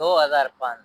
2005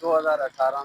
2018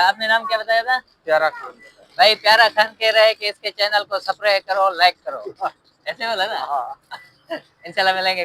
आपने नाम क्या बताया था? प्यारा खान बताया। भाई प्यारा खान कह रहे हैं कि इसके चैनल को सब्सक्राइब करो, लाइक करो, ऐसे बोला ना। हाँ इंशाल्लाह मिलेंगे।